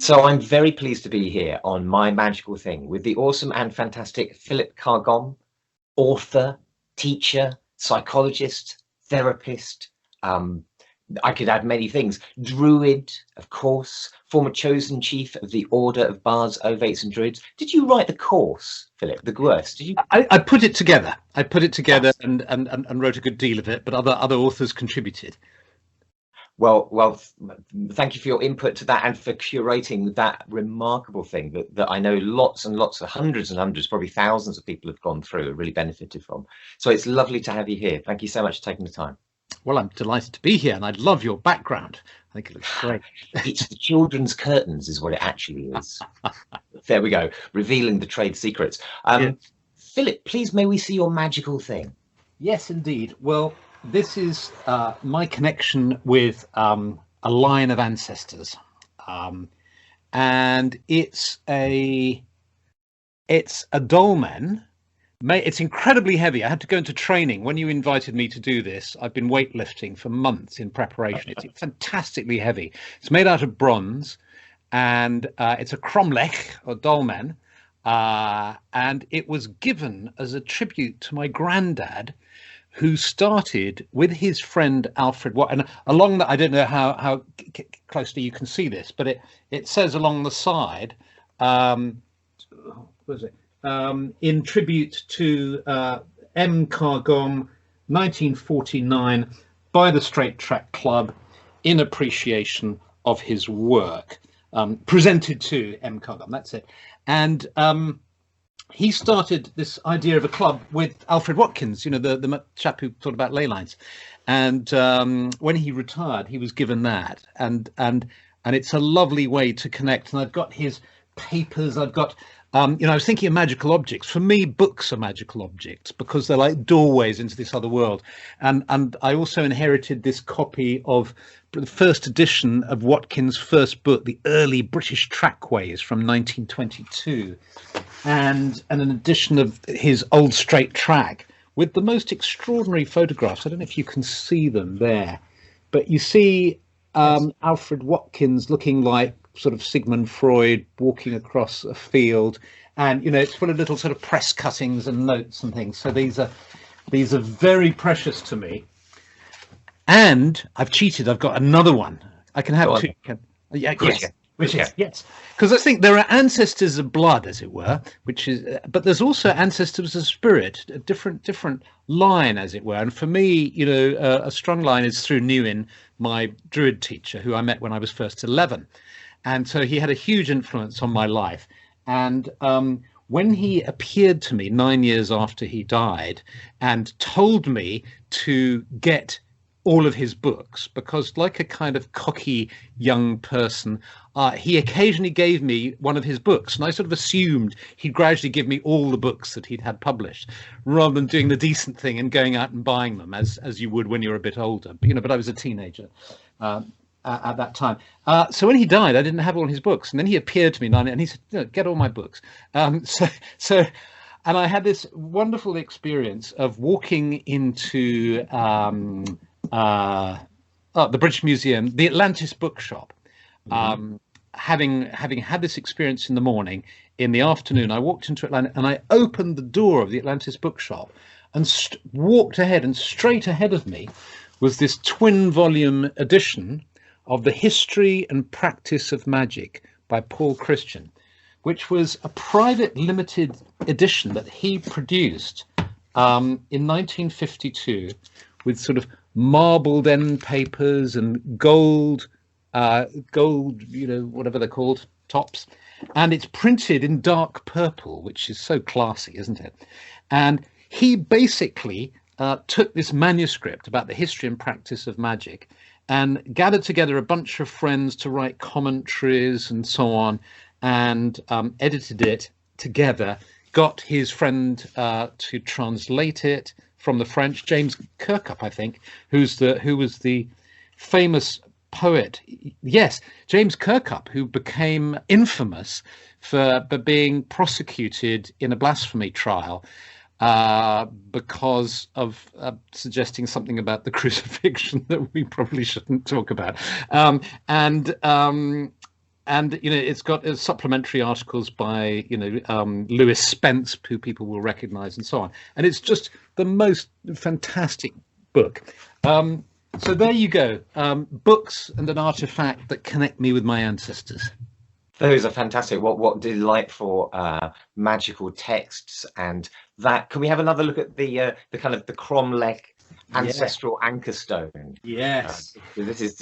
So I'm very pleased to be here on My Magical Thing with the awesome and fantastic Philip Carr-Gomm, author, teacher, psychologist, therapist. I could add many things. Druid, of course, former chosen chief of the Order of Bards, Ovates and Druids. Did you write the course, Philip, the course? Did you? I put it together. I put it together Yes. and wrote a good deal of it, but other authors contributed. Well, thank you for your input to that and for curating that remarkable thing that I know lots and lots of hundreds and hundreds, probably thousands of people have gone through and really benefited from. So it's lovely to have you here. Thank you so much for taking the time. Well, I'm delighted to be here, and I love your background. I think it looks great. It's the children's curtains is what it actually is. There we go, revealing the trade secrets. Yes. Philip, please, may we see your magical thing? Yes, indeed. Well, this is my connection with a line of ancestors, and it's a dolmen. It's incredibly heavy. I had to go into training. When you invited me to do this, I've been weightlifting for months in preparation. It's fantastically heavy. It's made out of bronze, and it's a cromlech or dolmen, and it was given as a tribute to my granddad, who started with his friend Alfred Watt. And along that, I don't know how closely you can see this, but it says along the side, what is it? In tribute to M. Carr-Gomm, 1949, by the Straight Track Club, in appreciation of his work, presented to M. Carr-Gomm. That's it. And he started this idea of a club with Alfred Watkins, you know, the chap who taught about ley lines. And when he retired, he was given that. And it's a lovely way to connect. And I've got his papers. I've got, you know, I was thinking of magical objects. For me, books are magical objects because they're like doorways into this other world. And I also inherited this copy of the first edition of Watkins' first book, The Early British Trackways from 1922, and an edition of his Old Straight Track with the most extraordinary photographs. I don't know if you can see them there, but you see Alfred Watkins looking like sort of Sigmund Freud walking across a field, and you know, it's full of little sort of press cuttings and notes and things. So these are very precious to me. And I've cheated. I've got another one. I can have two. Yeah, yes. Which is, yes, because I think there are ancestors of blood, as it were, which is, but there's also ancestors of spirit, a different line, as it were. And for me, you know, a strong line is through Newin, my Druid teacher, who I met when I was first 11. And so he had a huge influence on my life. And when he appeared to me 9 years after he died and told me to get all of his books, because like a kind of cocky young person, he occasionally gave me one of his books, and I sort of assumed he'd gradually give me all the books that he'd had published, rather than doing the decent thing and going out and buying them as you would when you're a bit older. But, you know, but I was a teenager at that time. So when he died, I didn't have all his books, and then he appeared to me and he said, no, "Get all my books." And I had this wonderful experience of walking into the British Museum, the Atlantis bookshop. Having had this experience in the morning, in the afternoon, I walked into Atlantis and I opened the door of the Atlantis bookshop and walked ahead, and straight ahead of me was this twin volume edition of The History and Practice of Magic by Paul Christian, which was a private limited edition that he produced in 1952 with sort of marbled end papers and gold, you know, whatever they're called, tops. And it's printed in dark purple, which is so classy, isn't it? And he basically took this manuscript about the history and practice of magic and gathered together a bunch of friends to write commentaries and so on, and edited it together, got his friend to translate it from the French, James Kirkup, I think, who was the famous poet. Yes, James Kirkup, who became infamous for being prosecuted in a blasphemy trial because of suggesting something about the crucifixion that we probably shouldn't talk about. and it's got supplementary articles by Lewis Spence, who people will recognize, and so on. And it's just the most fantastic book. So there you go, books and an artifact that connect me with my ancestors. Those are fantastic. What delightful magical texts. And that, can we have another look at the kind of the cromlech ancestral anchor stone? Yes. This is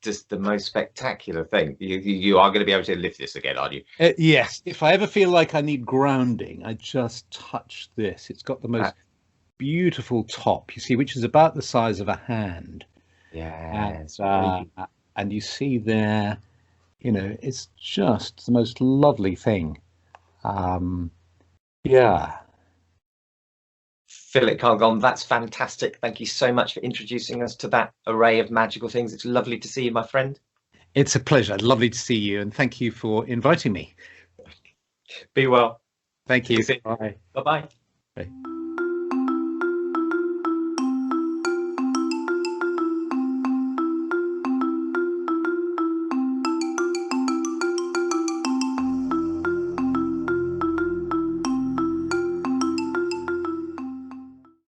just the most spectacular thing. You are going to be able to lift this again, aren't you? Yes. If I ever feel like I need grounding, I just touch this. It's got the most beautiful top, you see, which is about the size of a hand. Yes. And you see there, it's just the most lovely thing. Yeah. Philip Carr-Gomm, that's fantastic. Thank you so much for introducing us to that array of magical things. It's lovely to see you, my friend. It's a pleasure. Lovely to see you, and thank you for inviting me. Be well. Thank you. Bye. Bye-bye. Bye.